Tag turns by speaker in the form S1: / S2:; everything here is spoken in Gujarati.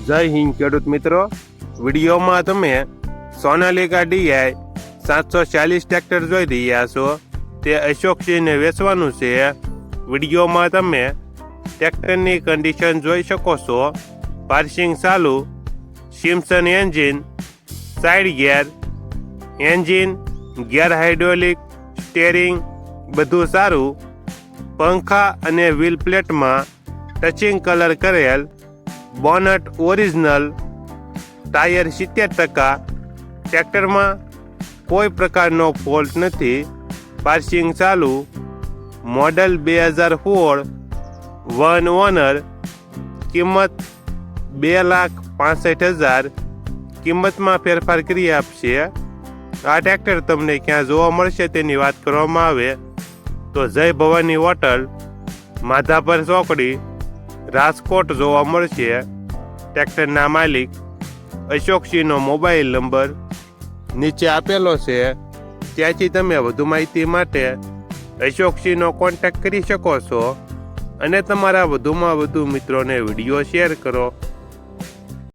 S1: જય હિન્દ ખેડૂત મિત્રો, વિડીયોમાં તમે સોનાલિકા DI 740 ટ્રેક્ટર જોઈ રહ્યા છો. તે અશોકસિંહને વેચવાનું છે. વિડીયોમાં તમે ટ્રેક્ટરની કન્ડિશન જોઈ શકો છો. પાર્સિંગ ચાલુ, Simpson engine, side gear, engine, gear hydraulic, steering બધું સારું. પંખા અને વ્હીલ પ્લેટમાં ટચિંગ કલર કરેલ. Bonnet original. ટાયર 70%. ટ્રેક્ટરમાં કોઈ પ્રકારનો ફોલ્ટ નથી. પાર્સિંગ ચાલુ. મોડલ 2016. 1 ઓનર. કિંમત 2,65,000. કિંમતમાં ફેરફાર કરી આપશે. આ ટ્રેક્ટર તમને ક્યાં જોવા મળશે તેની વાત કરવામાં આવે તો જય ભવાની હોટલ, માધાપર ચોકડી, રાજકોટ જોવા મળશે. ટ્રેક્ટરના માલિક અશોકસિંહનો મોબાઈલ નંબર નીચે આપેલો છે. ત્યાંથી તમે વધુ માહિતી માટે અશોકસિંહનો કોન્ટેક્ટ કરી શકો છો અને તમારા વધુમાં વધુ મિત્રોને વિડીયો શેર કરો.